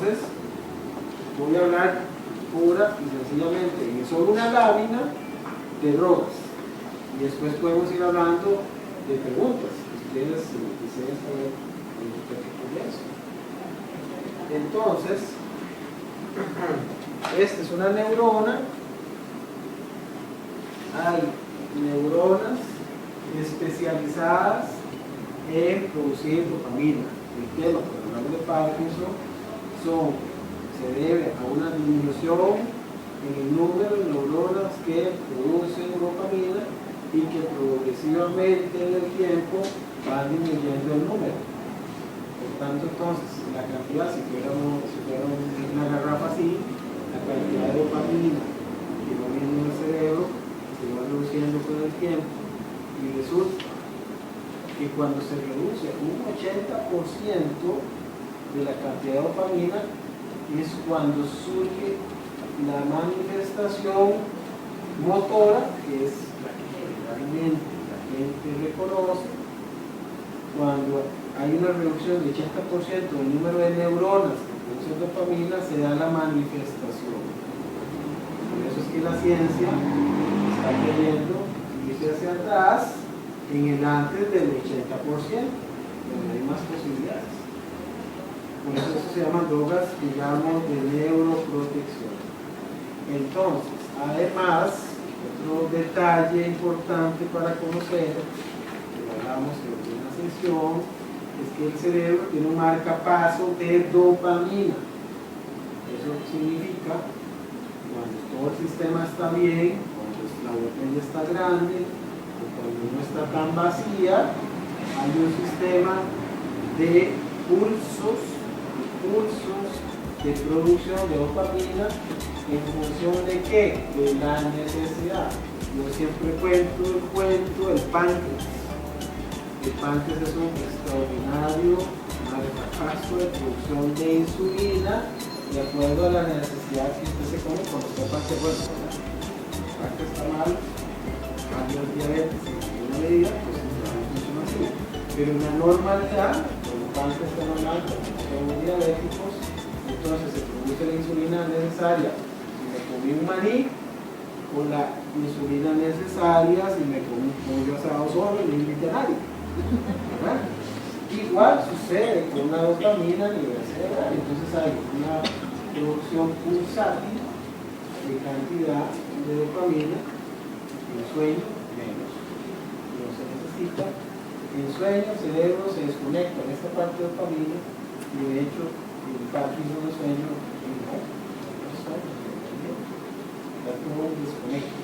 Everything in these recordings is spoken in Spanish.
Entonces, voy a hablar pura y sencillamente en solo una lámina de drogas. Y después podemos ir hablando de preguntas. Ustedes desean saber qué es eso. Entonces, esta es una neurona. Hay neuronas especializadas en producir dopamina. El tema, cuando hablamos de Parkinson, se debe a una disminución en el número de neuronas que producen dopamina y que progresivamente en el tiempo van disminuyendo el número. Por tanto, entonces, la cantidad, si fuera una garrafa así, la cantidad de dopamina que va viendo en el cerebro se va reduciendo con el tiempo, y resulta que cuando se reduce un 80% de la cantidad de dopamina es cuando surge la manifestación motora, que es la que generalmente la gente reconoce. Cuando hay una reducción del 80% del número de neuronas que producen dopamina, se da la manifestación. Por eso es que la ciencia está queriendo irse hacia atrás en el antes del 80%, donde hay más posibilidades. Por eso se llaman drogas, digamos, de neuroprotección. Entonces, además, otro detalle importante para conocer, que lo hablamos en una sesión, es que el cerebro tiene un marcapaso de dopamina. Eso significa, cuando todo el sistema está bien, cuando la botella está grande, o cuando no está tan vacía, hay un sistema de pulsos de producción de dopamina en función de ¿qué? De la necesidad. Yo siempre cuento el cuento del páncreas. El páncreas es un extraordinario marcapaso de producción de insulina de acuerdo a la necesidad que usted se come cuando está páncreas bueno, ¿verdad? El páncreas está mal, cambia el diabetes en una medida, pues no funciona así. Pero en la normalidad, cuando el páncreas está normal, cuando somos diabéticos, entonces se produce la insulina necesaria. Si me comí un maní, con la insulina necesaria, si me comí un pollo asado solo, no invite a nadie. ¿Verdad? Igual sucede con la dopamina a nivel cerebral. Entonces hay una producción pulsátil de cantidad de dopamina, en sueño menos. No se necesita. En sueño el cerebro se desconecta en esta parte de dopamina y de hecho el Parkinson de sueño no está todo desconecta.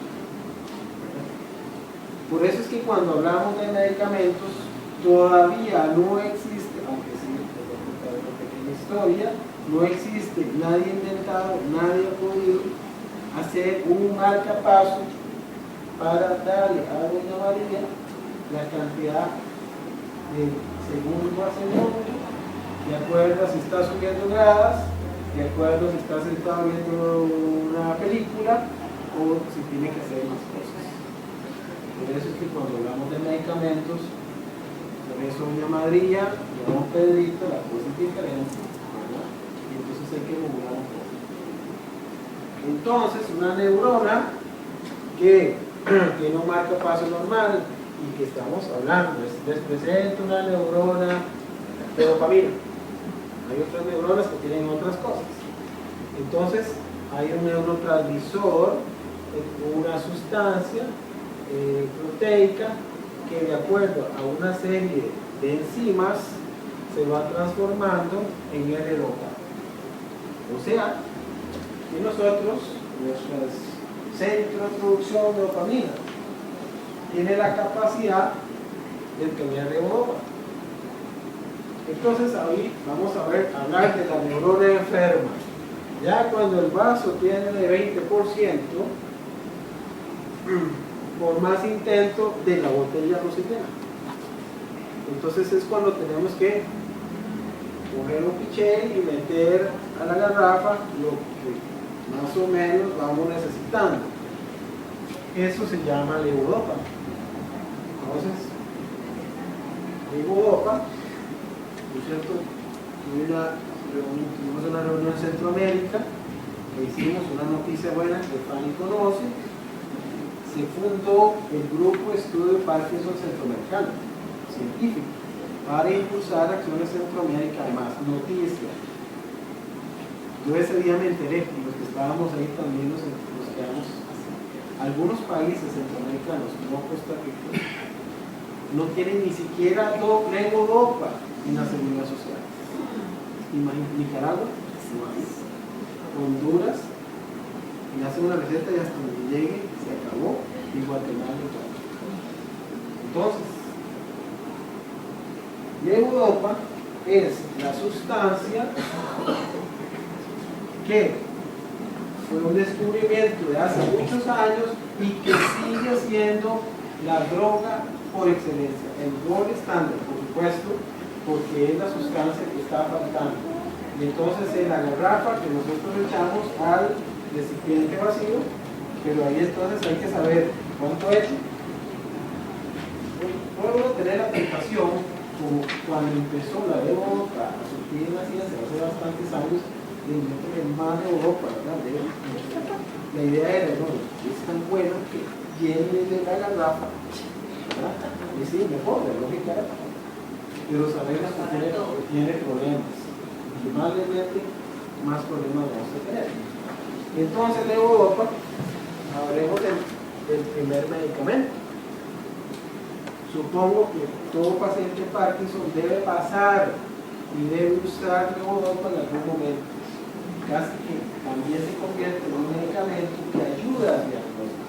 Por eso es que cuando hablamos de medicamentos todavía no existe, aunque sí, les voy a contar una pequeña historia, no existe, nadie ha inventado, nadie ha podido hacer un marcapaso para darle a doña María la cantidad de segundo a segundo, de acuerdo a si está subiendo gradas, de acuerdo a si está sentado viendo una película o si tiene que hacer más cosas. Por eso es que cuando hablamos de medicamentos, por eso doña María y a don Pedrito la cosa es diferente, ¿verdad? Y entonces hay que regular un poco. Entonces, una neurona que tiene un marcapaso normal y que estamos hablando, les presento una neurona de dopamina. Hay otras neuronas que tienen otras cosas. Entonces, hay un neurotransmisor, una sustancia proteica que de acuerdo a una serie de enzimas se va transformando en L-dopa. O sea, que nosotros, nuestros centros de producción de dopamina, tiene la capacidad de tener levodopa. Entonces ahí vamos a hablar de la neurona enferma. Ya cuando el vaso tiene de 20%, por más intento de la botella no se llena. Entonces es cuando tenemos que coger un pichel y meter a la garrafa lo que más o menos vamos necesitando. Eso se llama levodopa. Entonces, levodopa, ¿no es cierto? Tiene una tuvimos una reunión en Centroamérica, e hicimos una noticia buena que Fanny conoce. Se fundó el Grupo de Estudio Parkinson Centroamericano, científico, para impulsar acciones en Centroamérica. Además, noticia. Yo ese día me enteré, y los que estábamos ahí también nos quedamos así. Algunos países centroamericanos, como Costa Rica, no tienen ni siquiera levodopa en la seguridad social. Nicaragua, no hay. Honduras, y hace una receta y hasta donde llegue se acabó, y Guatemala igual. Entonces, levodopa es la sustancia que fue un descubrimiento de hace muchos años y que sigue siendo la droga por excelencia, el gold estándar, por supuesto, porque es la sustancia que está faltando. Y entonces en la garrafa que nosotros echamos al recipiente vacío, pero ahí entonces hay que saber cuánto echo. Puedo tener la tentación, como cuando empezó la Europa a surgir en la ciencia hace bastantes años, de meterle más de Europa, ¿verdad? La idea era, no, es tan bueno que llene de la garrafa, ¿verdad? Y sí, mejor, la lógica era, pero sabemos que tiene problemas. Y más le mete, más problemas vamos a tener. Entonces, de Europa, hablemos del primer medicamento. Supongo que todo paciente Parkinson debe pasar y debe usar levodopa en algún momento. Casi que también se convierte en un medicamento que ayuda al diagnóstico.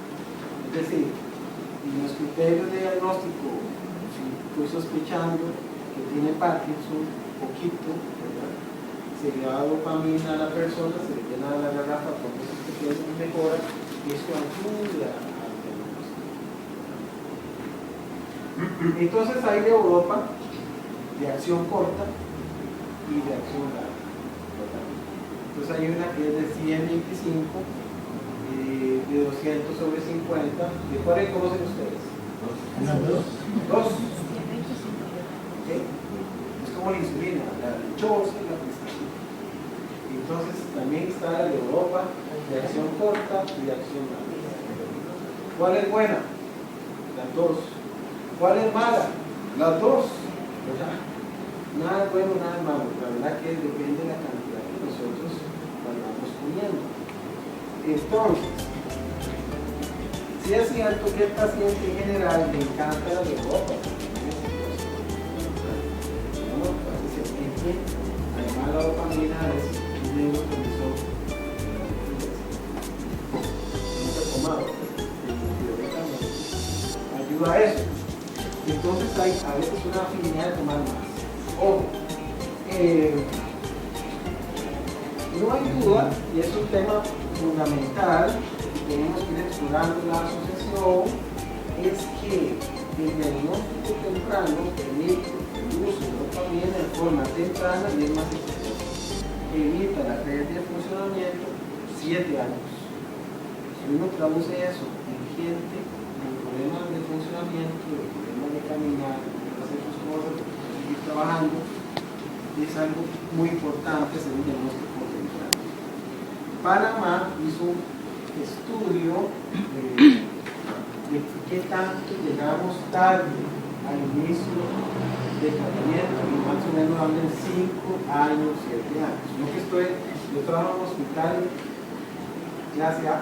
Es decir, en los criterios de diagnóstico, si estoy sospechando que tiene Parkinson, poquito, ¿verdad? Se le da dopamina a la persona, se le llena la garrafa con esos pequeños mejoras, y eso ayuda al diagnóstico. Entonces hay levodopa de acción corta y de acción larga. Entonces hay una que es de 125, de 200 sobre 50. ¿De cuál conocen ustedes? Dos. ¿Okay? Es como la insulina, la lechosa y la pistachina. Entonces también está la levodopa de acción corta y de acción larga. ¿Cuál es buena? Las dos. ¿Cuál es mala? Las dos. ¿Verdad? Nada es bueno, nada es malo. La verdad que depende de la cantidad que nosotros vayamos comiendo. Entonces, sí es cierto que el paciente en general le encanta la levodopa. Además la dopamina es un neurotransmisor ayuda a eso. Entonces hay a veces una afinidad de tomar más. Ojo, no hay duda, y es un tema fundamental que tenemos que ir explorando en la asociación, es que el diagnóstico temprano permite el uso de dopamina de forma temprana y es más exitoso. Evita la pérdida de funcionamiento 7 años. Si uno traduce eso en gente con problemas de funcionamiento, problemas de caminar, de hacer sus cosas, de seguir trabajando, es algo muy importante hacer un diagnóstico temprano. Panamá hizo un estudio de qué tanto llegamos tarde al inicio del tratamiento y más o menos hablan 5 años, 7 años. Yo trabajo en un hospital clase A.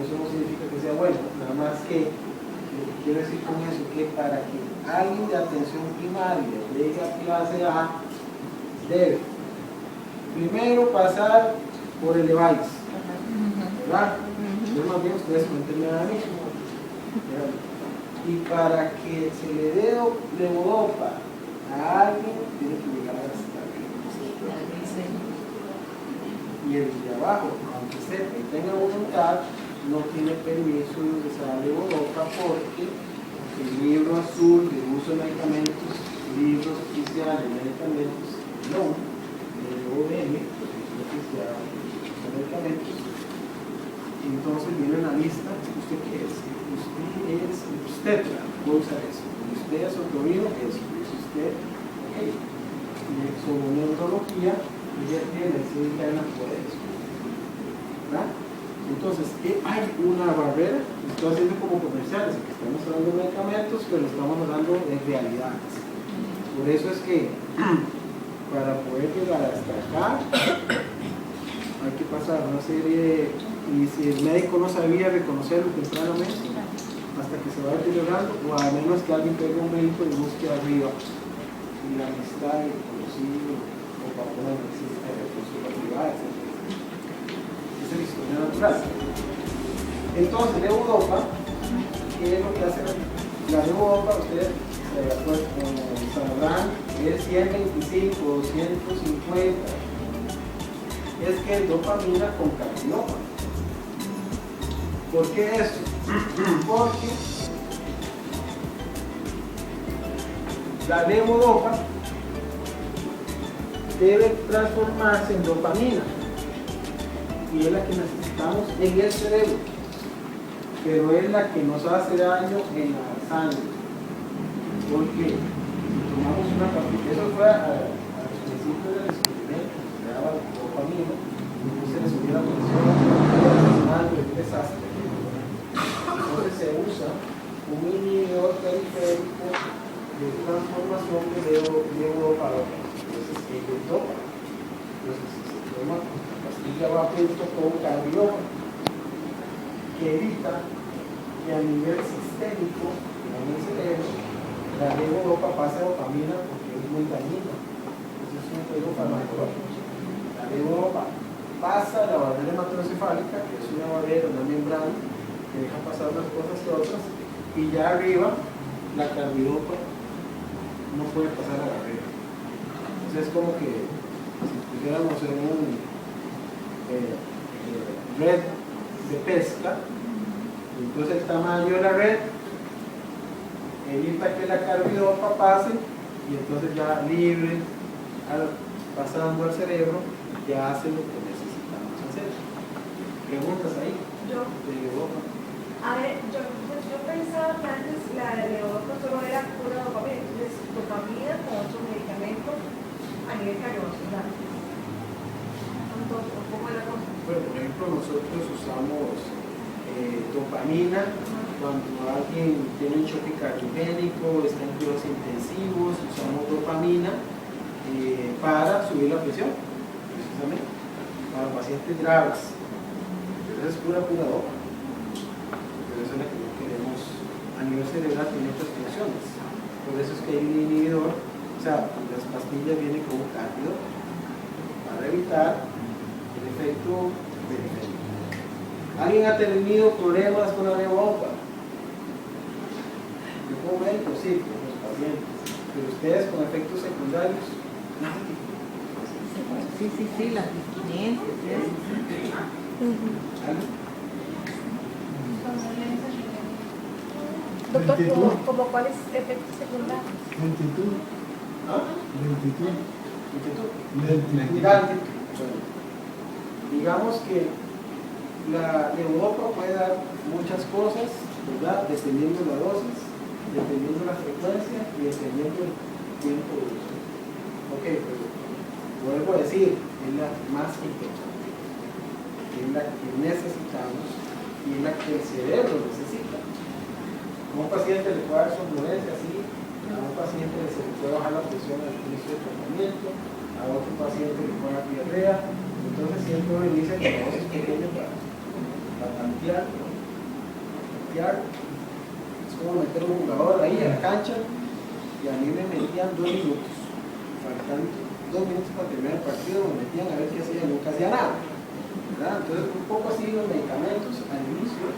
Eso no significa que sea bueno, nada más que quiero decir con eso que para que alguien de atención primaria llegue a clase A debe primero pasar por el device, ¿verdad? Yo más bien ustedes cuéntenme a mí. Y para que se le dé levodopa a alguien tiene que llegar hasta aquí. Y el de abajo, aunque sepa y tenga voluntad, no tiene permiso de usar levodopa porque el libro azul de uso de medicamentos, libros oficiales de medicamentos, no, el ODM, oficial de medicamentos, entonces viene una lista. ¿Usted qué es? Usted es obstetra, puede usar eso. Usted es otorrino, eso. Es usted, ok. Tiene que sobre neurología, ella tiene ciencia en la poderes. ¿Verdad? Entonces, hay una barrera, estoy haciendo como comerciales, que estamos hablando de medicamentos, pero estamos hablando de realidades. Por eso es que para poder llegar hasta acá hay que pasar una serie de, y si el médico no sabía reconocerlo tempranamente, hasta que se va deteriorando, o a menos que alguien pegue un médico y busque arriba, y la amistad, y el conocido, o para una necesidad de consulta privada, etc. Esa es la historia natural. Entonces, levodopa, ¿qué es lo que hace la levodopa? Ustedes sabrán que es 125, 250. Es que es dopamina con carbidopa. ¿Por qué eso? Porque la levodopa debe transformarse en dopamina y es la que necesitamos en el cerebro, pero es la que nos hace daño en la sangre. Porque si tomamos una pastilla, eso fue a los principios del descubrimiento, se daba dopamina, y se le subía la presión, el desastre. Entonces se usa un inhibidor periférico de transformación de levodopa. Entonces es dopa. Entonces si se toma la pastilla va junto con carbidopa, que evita que a nivel sistémico en el cerebro la levodopa pase a dopamina porque es muy dañina. Entonces es un juego farmacológico. La levodopa pasa la barrera hematocefálica, que es una barrera, una membrana que deja pasar unas cosas que otras, y ya arriba la carbidopa no puede pasar la barrera. Entonces es como que si pusiéramos en un red de pesca, entonces el tamaño de la red evita que la carbidopa pase y entonces ya libre, pasando al cerebro, ya hace lo que necesitamos hacer. ¿Preguntas ahí? Yo. De levodopa. A ver, yo pensaba que antes la levodopa solo era pura dopamina, entonces dopamina con otro medicamento a nivel cardiovascular. Entonces, ¿cómo es la cosa? Bueno, por ejemplo, nosotros usamos dopamina cuando alguien tiene un choque cardiogénico, está en cuidados intensivos, usamos dopamina para subir la presión, precisamente, para pacientes graves. Entonces es pura dopa. Pero eso es lo que no queremos a nivel cerebral, tiene otras funciones. Por eso es que hay un inhibidor, o sea, las pastillas vienen con un cárdido para evitar el efecto periférico. ¿Alguien ha tenido problemas con la levodopa? Yo como médico sí, con los pacientes, pero ustedes con efectos secundarios, nadie. Sí, las distinentes. Doctor, ¿como cuáles efectos secundarios? Lentitud. ¿Ah? Lentitud. Lentitud. Digamos que la levodopa puede dar muchas cosas, ¿verdad? Dependiendo de la dosis, dependiendo de la frecuencia y dependiendo del tiempo de uso. Ok, pero vuelvo a decir, es la más importante, es la que necesitamos y es la que el cerebro necesita. A un paciente le puede dar somnolencia así, a un paciente se le puede bajar la presión al inicio del tratamiento, a otro paciente le puede dar diarrea. Entonces siempre me dicen que la dosis pequeña para tantear, ¿no? Tantear. Es como meter un jugador ahí a la cancha y a mí me metían 2 minutos. Faltando 2 minutos para terminar el partido, me metían a ver qué hacía y nunca hacía nada. ¿Verdad? Entonces un poco así los medicamentos al inicio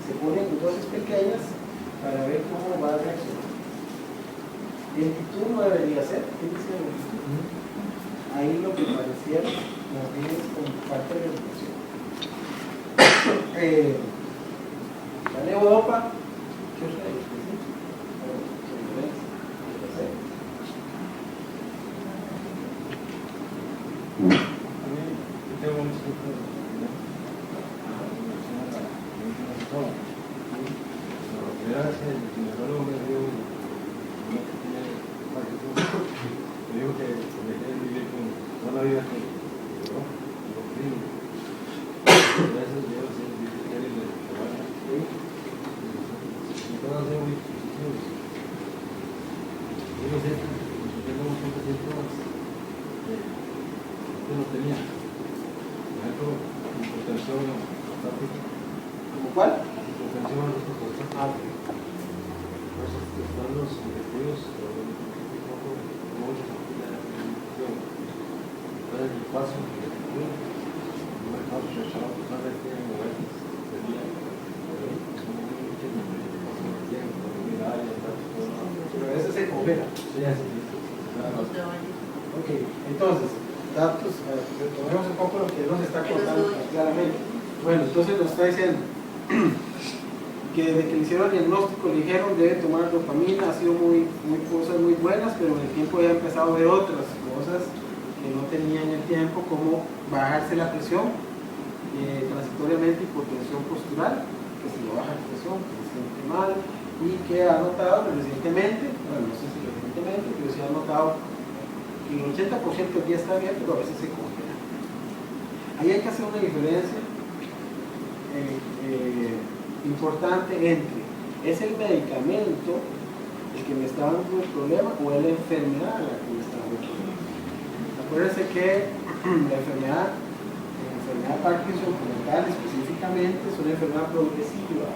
se ponen en dosis pequeñas para ver cómo va a reaccionar. Lentitud no debería ser. ¿Qué dice la lentitud? Ahí lo que pareciera más bien es como parte de la educación. La levodopa, ¿qué os le dice? Tengo un estudio gracias, el ginecólogo me dio una pequeña partitura. Me dijo que me quedé toda la vida con lo primo. Gracias a Dios, es difícil de trabajar. Y todas son muy positivos. Yo no sé, tenemos muchos síntomas que no tenía. Por ejemplo, hipertensión prostática. ¿Como cuál? Hipertensión prostática. Los están los objetivos, muchos el paso no me paso rechazado, no me tienen momentos de día, pero ese se congela. sí, así Ok, entonces, datos, retomemos un poco lo que nos está contando claramente. Bueno, entonces nos está diciendo que desde que le hicieron el diagnóstico le dijeron debe tomar dopamina, ha sido muy cosas muy buenas, pero en el tiempo ya ha empezado a ver otras cosas que no tenía en el tiempo, como bajarse la presión, transitoriamente hipotensión postural, que se le baja la presión, que se siente mal, y que ha notado recientemente, bueno, no sé si recientemente, pero sí ha notado que el 80% del día está bien, pero a veces se congela. Ahí hay que hacer una diferencia importante entre ¿es el medicamento el que me está dando el problema o es la enfermedad la que me está dando el problema? Acuérdense que la enfermedad Parkinson como tal específicamente es una enfermedad progresiva,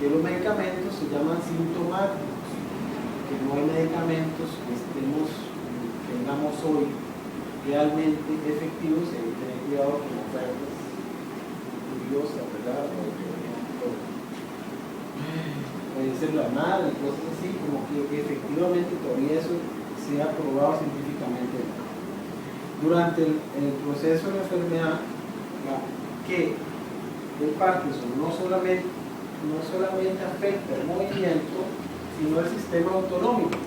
que los medicamentos se llaman sintomáticos, que no hay medicamentos que tengamos hoy realmente efectivos, hay que tener cuidado con ofertas curiosas, ¿verdad? Puede ser la madre, cosas así, como que efectivamente todavía eso se ha probado científicamente. Durante el proceso de la enfermedad, que el Parkinson no solamente afecta el movimiento, sino el sistema autonómico.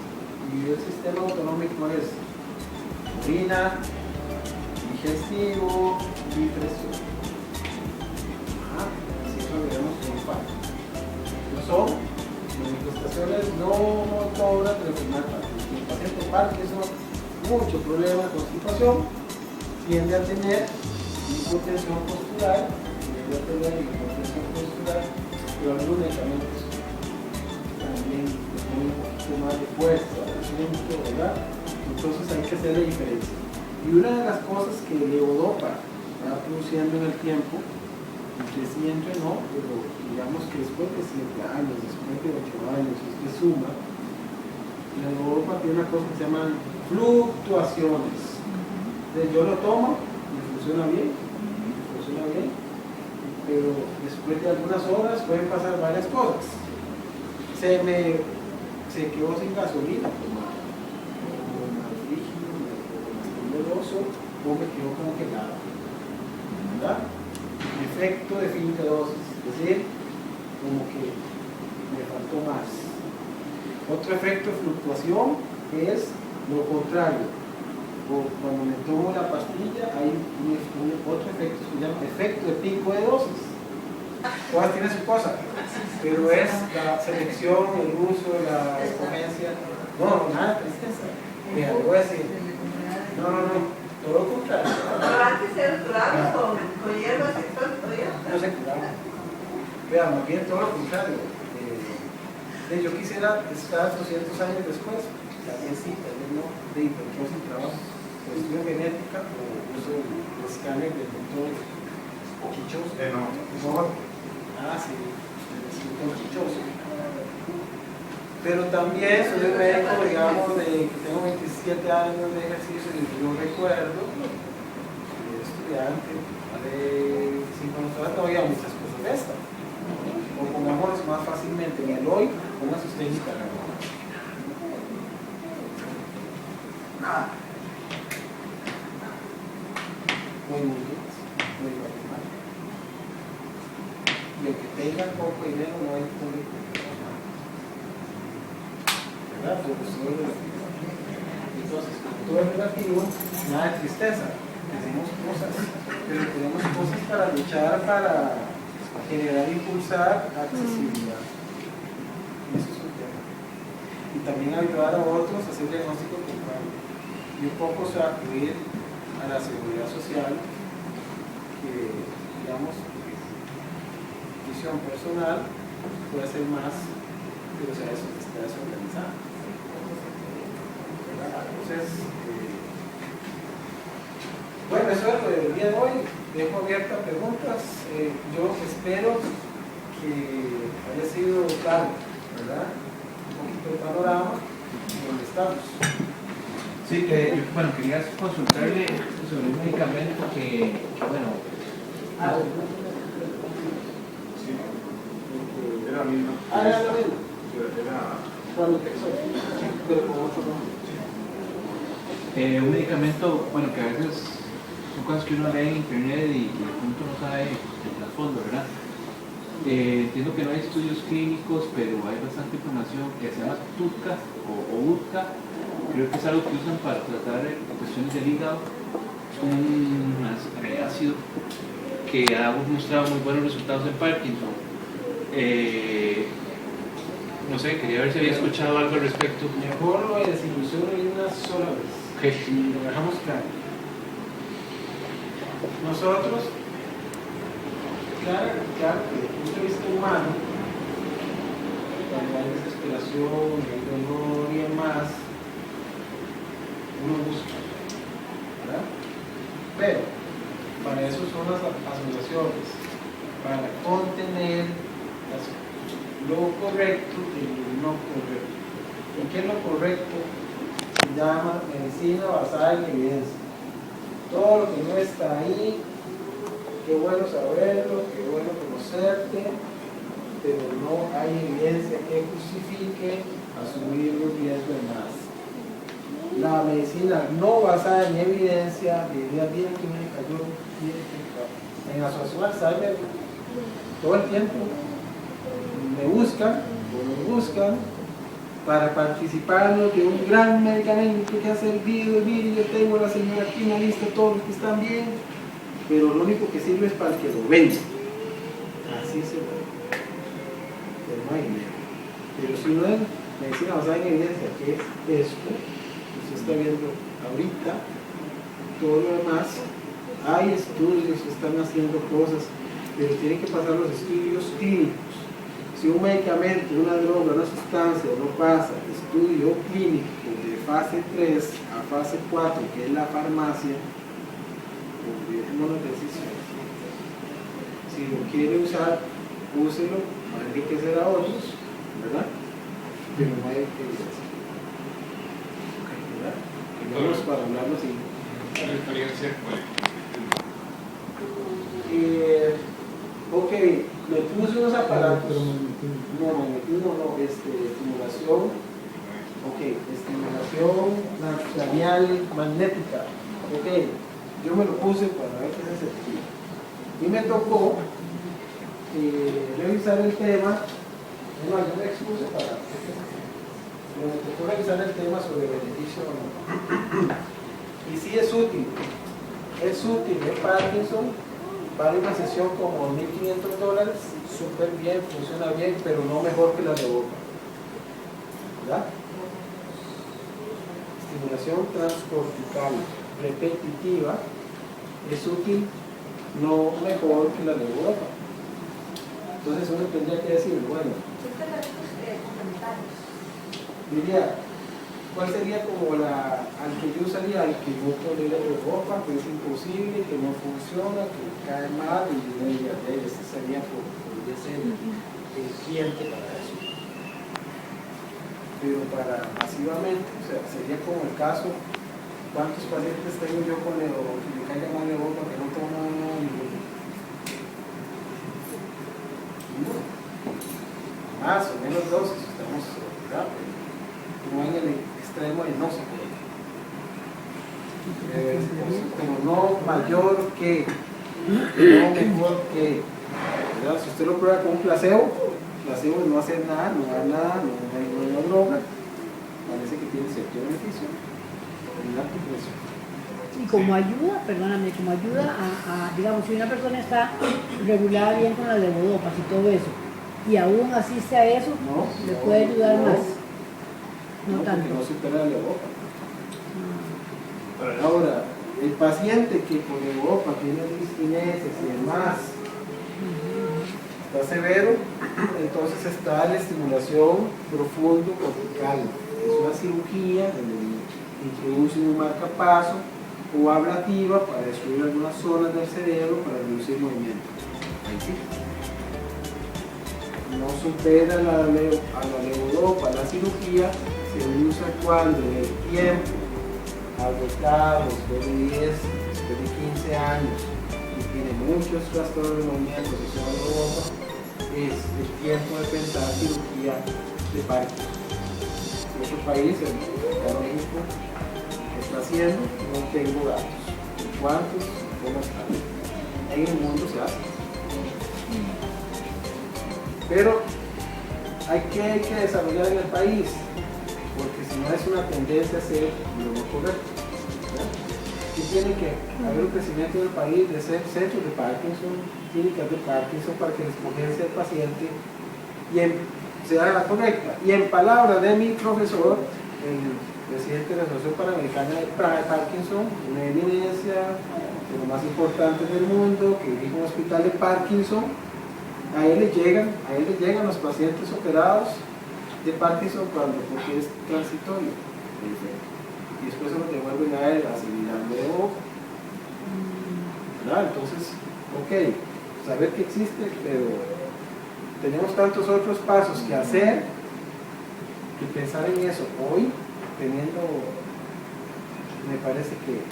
Y el sistema autonómico es orina, digestivo y presión. Así lo veremos en el Parkinson. Son manifestaciones no motoras de la enfermedad Parkinson. El paciente Parkinson, mucho problema de constipación, tiende a tener hipotensión postural, pero algunos medicamentos también tienen un poquito más de fuerza, ¿verdad? Entonces hay que hacer la diferencia. Y una de las cosas que el levodopa va produciendo en el tiempo, y que siempre no, pero digamos que después de 7 años, después de 8 años, es que suma, la levodopa tiene una cosa que se llaman fluctuaciones. Entonces yo lo tomo, me funciona bien, pero después de algunas horas pueden pasar varias cosas. Se quedó sin gasolina, o más rígido, más tembloroso, o me quedó congelado, ¿verdad? Efecto de fin de dosis, es decir, como que me faltó más. Otro efecto de fluctuación es lo contrario. Cuando me tomo la pastilla hay otro efecto, se llama efecto de pico de dosis. Todas tienen su cosa, pero es la selección, el uso, la escogencia. No, nada, tristeza. Mira, le voy a decir, no, todo lo contrario. Pero antes eran curados con hierbas y todo todavía. No se curaban. Vean, más bien todo lo contrario. Yo quisiera estar 200 años después, también sí, también no, pero sin trabajo. Cuestión genética o uso de escáner del doctor Chichoso. No. Sí, el doctor Chichoso. Pero también soy un médico, digamos, que tengo 27 años de ejercicio y yo recuerdo, estudiante, de 5 años no había muchas cosas de estas. O pongámoslo más fácilmente, en el hoy, póngase usted en Instagram. Muy bien. Y el que tenga poco dinero no hay público. ¿Verdad? Entonces, todo es relativo, nada de tristeza. Tenemos cosas, pero tenemos cosas para luchar, para generar e impulsar accesibilidad. Eso es un tema. Y también ayudar a otros a hacer diagnóstico temprano. Y un poco se va a acudir a la seguridad social que, digamos, visión personal puede ser más, pero o sea, eso está desorganizado. Entonces, bueno, eso es lo del día de hoy. Dejo abiertas preguntas. Yo espero que haya sido claro, ¿verdad? Un poquito el panorama donde estamos. Sí, bueno, quería consultarle sobre un medicamento que bueno, Sí, era la misma. Era lo mismo. Era Pero con otro nombre. un medicamento, bueno, que a veces son cosas que uno lee en internet y de pronto no sabe el trasfondo, ¿verdad? Entiendo que no hay estudios clínicos, pero hay bastante información que se llama TUDCA o UDCA. Creo que es algo que usan para tratar cuestiones del hígado. Es un ácido que ha mostrado muy buenos resultados en Parkinson. No sé, quería ver si había escuchado algo al respecto. Mejor lo de desilusión una sola vez. Y lo dejamos claro. Nosotros, claro, desde el punto de vista humano, cuando hay desesperación, hay dolor y demás, uno busca, ¿verdad? Pero para eso son las asociaciones, para contener lo correcto y lo no correcto. ¿Y qué es lo correcto? Se llama medicina basada en evidencia. Todo lo que no está ahí, qué bueno saberlo, qué bueno conocerte, pero no hay evidencia que justifique asumir los riesgos más. La medicina no basada en evidencia, diría bien clínica, yo en asociación Alzheimer todo el tiempo me buscan o nos buscan para participarnos de un gran medicamento que ha servido. Mire, yo tengo a la señora aquí una lista de todos los que están bien, pero lo único que sirve es para el que lo vende. Así se ve. Pero no hay dinero. Pero si uno es medicina basada en evidencia, que es esto, se está viendo ahorita, todo lo demás, hay estudios, se están haciendo cosas, pero tienen que pasar los estudios clínicos. Si un medicamento, una droga, una sustancia no pasa estudio clínico de fase 3 a fase 4, que es la farmacia, olvidémonos de decisión. Si lo quiere usar, úselo, va a enriquecer a otros, ¿verdad? Pero no hay evidencia. ¿Verdad? Vamos para hablarlo así. la experiencia. Ok, me puse unos aparatos. No, estimulación. Ok, estimulación transcranial magnética. Ok, yo me lo puse para ver qué se sentía. Y me tocó revisar el tema. No, yo me expuse para. Me tocó revisar el tema sobre beneficio o no. Y sí es útil. Es útil en Parkinson. Vale una sesión como $1.500, súper bien, funciona bien, pero no mejor que la de boca. ¿Verdad? Estimulación transcortical repetitiva es útil, no mejor que la de boca. Entonces uno tendría que decir, bueno, diría, ¿cuál sería como al que yo usaría? Al que no tolera de ropa, que es imposible, que no funciona, que cae mal, y yo diría, ese sería podría ser el cliente para eso. Pero para masivamente, o sea, sería como el caso, ¿cuántos pacientes tengo yo con el que me caiga mal de boca, que no toma ninguno? Más o menos dosis, estamos rápidos. No en el extremo de no se puede. Pero no mayor que, no mejor que. ¿Verdad? Si usted lo prueba con un placebo es no hacer nada, no da nada, no hay una droga, parece que tiene cierto beneficio. Y como ayuda, perdóname, como ayuda digamos, si una persona está regulada bien con las levodopas y todo eso, y aún asiste a eso, le puede ayudar más. No tanto. Porque no supera la boca. Ahora, El paciente que por Europa tiene disquinesis y demás está severo, entonces está la estimulación profundo cortical. Es una cirugía donde introducen un marcapaso o ablativa para destruir algunas zonas del cerebro para reducir movimiento. Ahí sí. No supera a la levodopa, la cirugía se usa cuando en el tiempo agotado, después de 10, después de 15 años y tiene muchos trastornos de movimiento que se llama levodopa, es el tiempo de pensar cirugía de Parkinson. En otros países, en México, está haciendo, no tengo datos. ¿Cuántos? ¿Cómo están? En el mundo se hace. Pero hay que desarrollar en el país, porque si no es una tendencia a ser lo no correcto. Y tiene que haber un crecimiento en el país de centros de Parkinson, clínicas de Parkinson, para que la escogencia del paciente sea la correcta. Y en palabras de mi profesor, el presidente de la Asociación Panamericana de Parkinson, una eminencia de los más importantes del mundo, que dirige un hospital de Parkinson, a él le llegan los pacientes operados de Parkinson porque es transitorio. Y después se los devuelven a él a seguir dando de boca. Entonces, ok, saber que existe, pero tenemos tantos otros pasos que hacer que pensar en eso hoy, teniendo, me parece que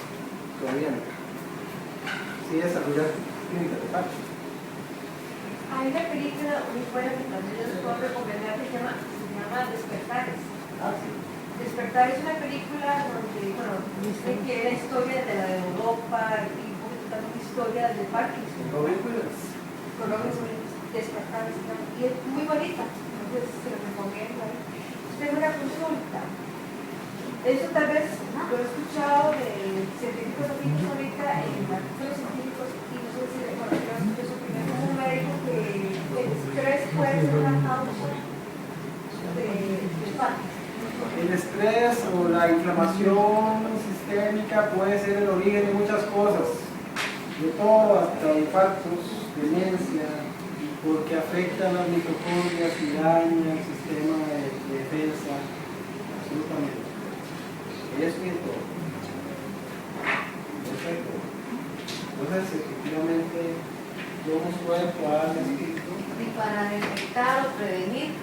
todavía no. Sí, desarrollar clínicas de Parkinson. Hay una película muy buena que también les puedo recomendar que se llama Despertares. Sí. Despertar es una película donde, bueno, dice que la historia de la de Europa y un poquito también historia de Parkinson. Robin Williams. Con Robin Williams, Despertar, y es muy bonita, entonces se lo recomiendo. Tengo una consulta. Eso tal vez lo he escuchado de científicos amigos ahorita en artículos científicos y no sé si, bueno, yo soy primero como un médico que el estrés puede ser una causa de Parkinson. El estrés o la inflamación sistémica puede ser el origen de muchas cosas, de todo, hasta infartos, demencia, porque afecta a las mitocondrias y daña el sistema de defensa, absolutamente. Eso y todo. Perfecto. Entonces, efectivamente, somos cuerpo, alma, espíritu. Y para detectar o prevenir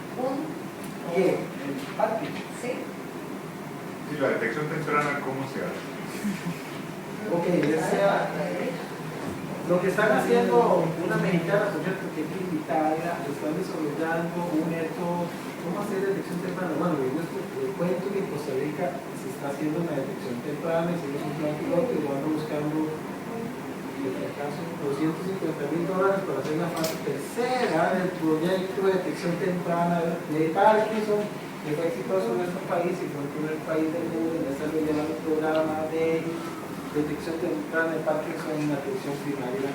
¿Qué? El Parkinson. ¿sí? Y la detección temprana, ¿cómo se hace? Ok, lo que están haciendo una mexicana, por cierto, que es invitada, están desarrollando un método, ¿cómo hacer detección temprana? Bueno, les cuento que en Costa Rica se está haciendo una detección temprana, hicimos un plan piloto y vamos buscando, en este caso, $250,000 para hacer la fase tercera del proyecto de detección temprana de Parkinson, que fue exitoso en nuestro país y fue el primer país del mundo en desarrollar un programa de detección temprana de Parkinson en la atención primaria.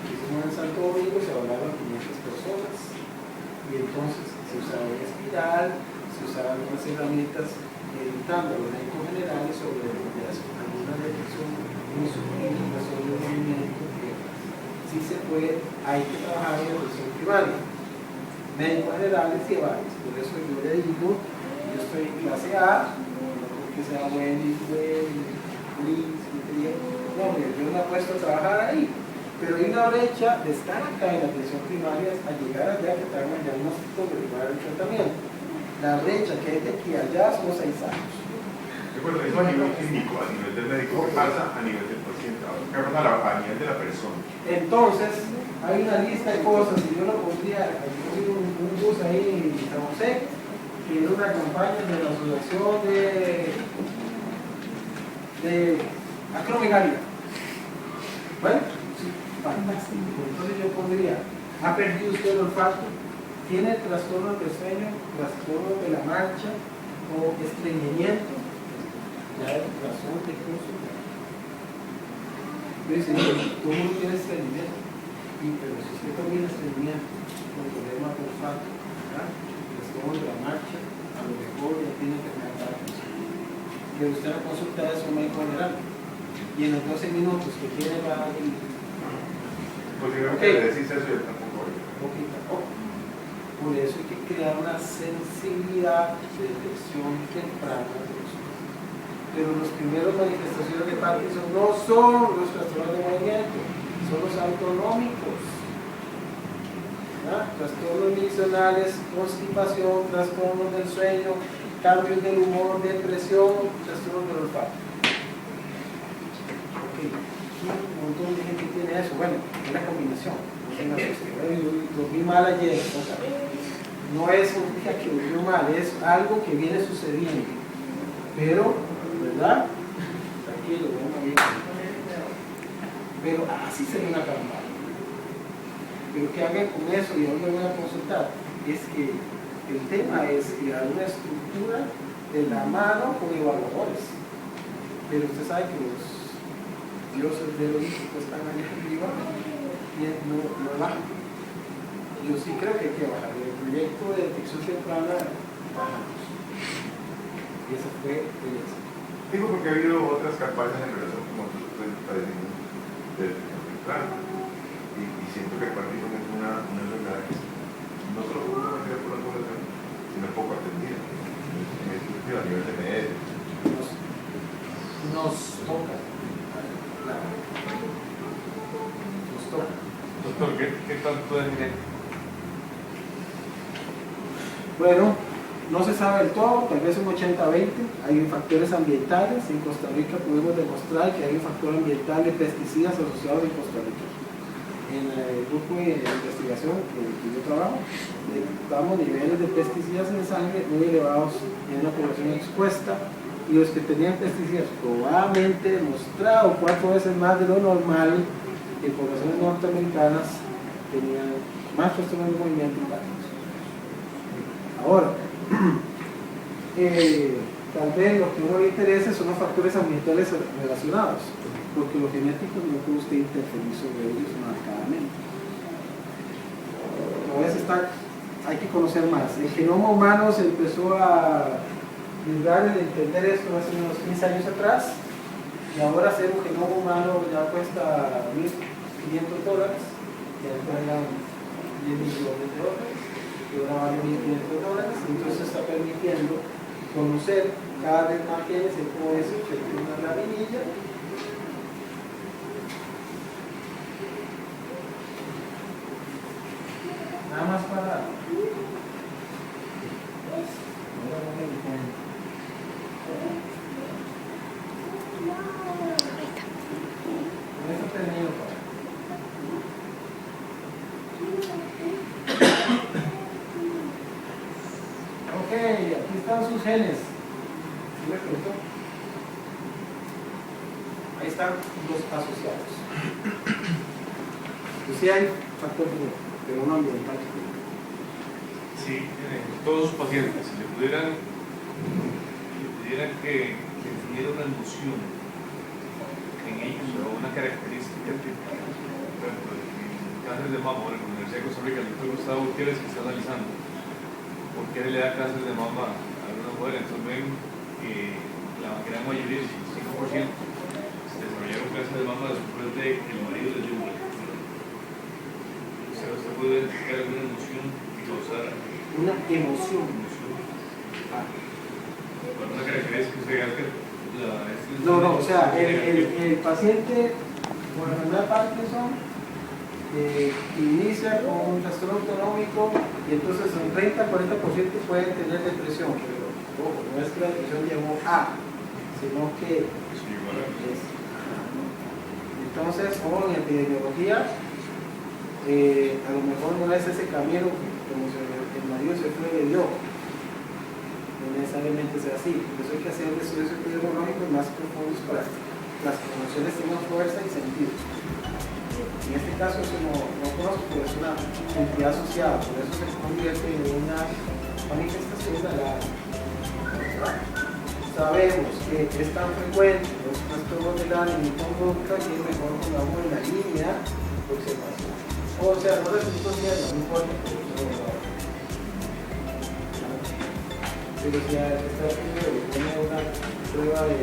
Hicimos en Santo Domingo, se hablaron 500 personas y entonces se usaba una espiral, se usaban unas herramientas editando a los médicos generales sobre alguna detección muy sutil sobre el movimiento que sí se puede, hay que trabajar en la atención primaria. Médicos generales y varios, por eso yo le digo, yo estoy en clase A, no porque sea bueno, no, yo me he puesto a trabajar ahí, pero hay una brecha de estar acá en la atención primaria a llegar allá que te hagan el diagnóstico de llevar el tratamiento. La brecha que hay de aquí a allá son 6 años. De acuerdo, eso a nivel clínico, a nivel del médico, ¿qué pasa a nivel del paciente? ¿Qué pasa a nivel de la persona? Entonces, hay una lista de cosas y yo lo pondría, yo un bus ahí en San José, que era una campaña de la Asociación de acromegalia. Bueno, sí, fantástico. Entonces yo pondría, ¿ha perdido usted el olfato? ¿Tiene trastorno del sueño, trastorno de la marcha o estreñimiento? Ya es razón de curso. Dice, ¿cómo no tiene estreñimiento? Y pero si usted también estreñimiento con problema de olfato, trastorno de la marcha, a lo mejor ya tiene que tratar. Que usted la consulta es un médico general. y en los 12 minutos que tiene va a ir Posiblemente Ok. le decís eso y él tampoco oye. poquita a poco. Por eso hay que crear una sensibilidad de detección temprana de los ojos. Pero los primeros manifestaciones de Parkinson no son los trastornos de movimiento, son los autonómicos. ¿verdad? Trastornos miccionales, constipación, trastornos del sueño, cambios del humor, depresión, trastornos del olfato. Ok, un montón de gente tiene eso. Bueno, es una combinación. No se me asuste. Yo dormí mal ayer. O sea, no es un día que durmió mal, es algo que viene sucediendo. Pero, ¿verdad? Tranquilo, vamos bien. Pero así se ve una campaña. Pero que hagan con eso y ahora voy a consultar, es que el tema es crear una estructura de la mano con evaluadores. Pero usted sabe que los dioses del Olimpo están ahí arriba y no bajan. Yo sí creo que hay que bajar. El proyecto de detección temprana bajamos. Y esa fue el éxito. Digo porque ha habido otras campañas en relación con otros padecidos de detección temprana. Y siento que el Parkinson es una enfermedad que no solo por una cantidad por la población, sino poco atendida. En este sentido, a nivel de medios. Nos toca. Claro. Nos toca. Doctor, ¿qué tanto define? Bueno, no se sabe del todo, tal vez un 80-20. Hay factores ambientales. En Costa Rica podemos demostrar que hay un factor ambiental de pesticidas asociados en Costa Rica. En el grupo de investigación que yo trabajo, detectamos niveles de pesticidas en sangre muy elevados en una población expuesta, y los que tenían pesticidas probablemente demostrado 4 veces más de lo normal en poblaciones norteamericanas tenían más trastornos de movimiento y Parkinson. Ahora, tal vez lo que a uno le interesa son los factores ambientales relacionados, porque los genéticos no puede usted interferir sobre ellos marcadamente. A veces hay que conocer más. El genoma humano se empezó a divulgar y entender esto hace unos 15 años atrás, y ahora hacer un genoma humano ya cuesta $1.500, que antes eran $10 millones, y ahora vale $1.500, entonces está permitiendo conocer cada vez más genes, como eso, que tiene una laminilla. Nada más para... Con esto termino. Ok, aquí están sus genes. ¿Sí me explico? Ahí están los asociados. Y sí hay factor genético, pero no ambiental. Sí, todos sus pacientes, si le pudieran que definiera una emoción en ellos o una característica típica, por ejemplo, el cáncer de mama, bueno, en la Universidad de Costa Rica, el doctor Gustavo Gutiérrez que está analizando por qué le da cáncer de mama a alguna mujer, entonces ven que la gran mayoría, el 55%, se desarrollaron cáncer de mama después de que el marido les dio un hijo. Usted puede identificar alguna emoción que causara Una emoción. una característica que usted hace No, o sea, el paciente con la enfermedad de Parkinson inicia con un trastorno autonómico y entonces un 30-40% pueden tener depresión, pero ojo, no es que la depresión llegó a, sino que es. Entonces, como en epidemiología, a lo mejor no es ese camino como el marido se fue y dio. No necesariamente sea así. Por eso hay que hacer estudios epidemiológicos más profundos para que las emociones tengan fuerza y sentido. En este caso eso no conozco, pero es una entidad asociada, por eso se convierte en una manifestación de la... Sabemos que es tan frecuente los trastornos del ánimo y conducta que es mejor pongamos en la línea de observación. O sea, no resulta cierto, no importa, pero si está primero tiene una prueba de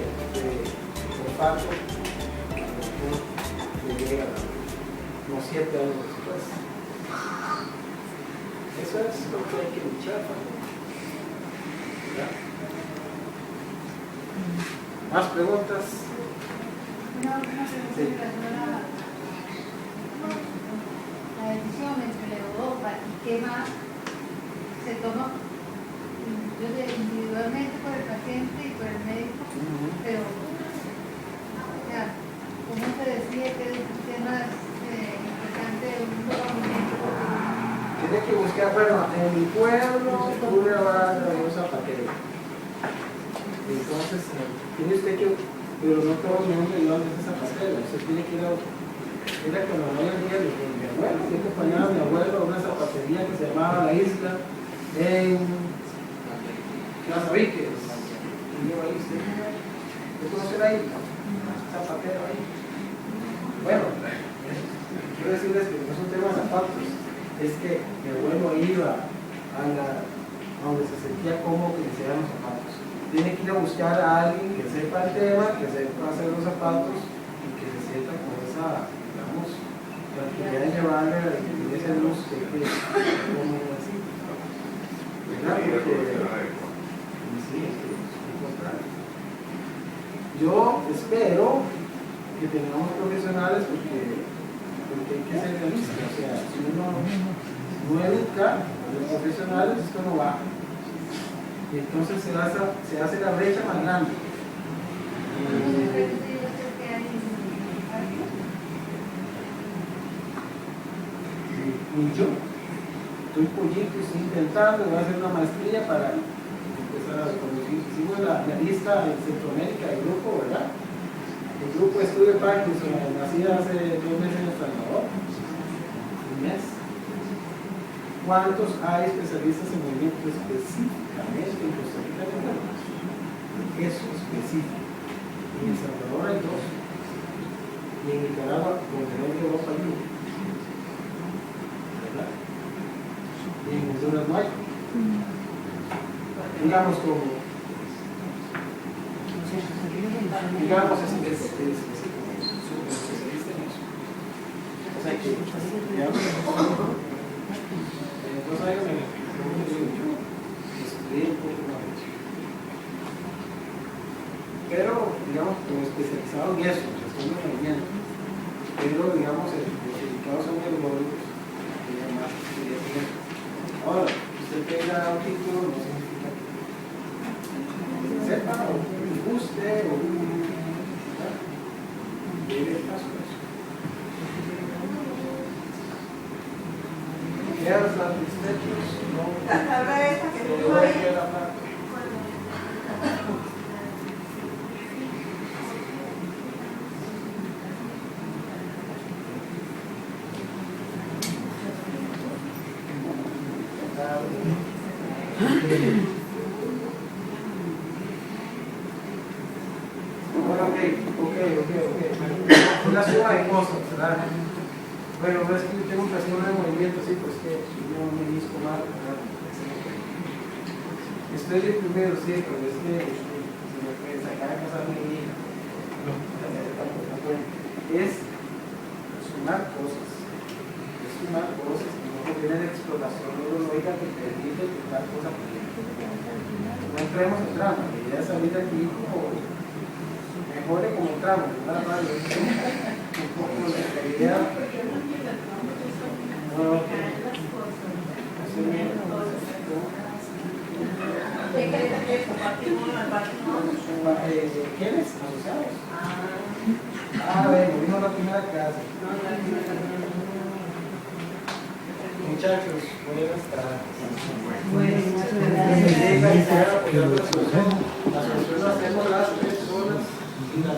olfato, le llega como 7 años después. Eso es lo que hay que luchar, ¿verdad? ¿Más preguntas? Una pregunta Sí. la decisión entre Europa y qué más se toma individualmente por el paciente y por el médico, pero o sea, ¿cómo se decide qué es más importante un documento? Tiene que buscar, bueno, en mi pueblo una barra de un zapatero. Entonces, tiene usted que, pero no todo el mundo iba a ese zapatero, usted tiene que ir a, era cuando no había día con mi abuelo, yo acompañaba a mi abuelo a una zapatería que se llamaba La Isla, en Plaza Víquez. Y yo ahí, ¿usted conoce La Isla? Zapatero ahí. Bueno, quiero decirles que no es un tema de zapatos, es que mi abuelo iba a donde se sentía cómodo que le hicieran los zapatos. Tiene que ir a buscar a alguien que sepa el tema, que sepa hacer los zapatos y que se sienta con esa, digamos, tranquilidad de llevarle ese luz que como así. ¿Verdad? Porque, sí, es lo contrario. Yo espero que tengamos profesionales porque hay que ser realistas. O sea, si uno no educa a los profesionales, esto no va. Y entonces se hace la brecha más grande. Y yo estoy pollito, estoy intentando, voy a hacer una maestría para empezar a conducir. Sigo la lista en Centroamérica del grupo, ¿verdad? El grupo de estudio de Parkinson, nacida hace 2 meses en El Salvador. Un mes. ¿Cuántos hay especialistas en movimiento específicamente en Costa Rica? Eso específico. En El Salvador hay 2. Y en Nicaragua, donde no hay Europa, hay 1. ¿Verdad? Y en Honduras no hay. Digamos como, digamos, es especialista en eso. O sea que, digamos, entonces hay que estudiar un poco más. Pero, digamos, como especializado en eso, gestión de movimiento. Pero, digamos, los dedicados son neurólogos, que más estudiar eso. Ahora, usted tenga un título, no significa que sepa o que le guste o debe paso a eso. ¿Quedas satisfechos? No. La tabla esa que Se puso le ahí. queda la plata. Bueno, ok. Una suma de cosas, ¿verdad? Bueno, no es que yo tengo presión de movimiento, sí, pues que yo no me disco mal, ¿verdad? Estoy de primero, sí, pero es que se me puede sacar a casar mi hija. Es sumar cosas. Es sumar cosas que no tienen explotación neurológica que permite que tal cosa. No entremos en trama, la idea es salir de aquí como mejore como entramos, ¿verdad? Un poco de realidad. ¿Quiénes? Asociados. Bueno, vino la primera clase. Muchachos, buenas tardes. La solución la hacemos las personas y la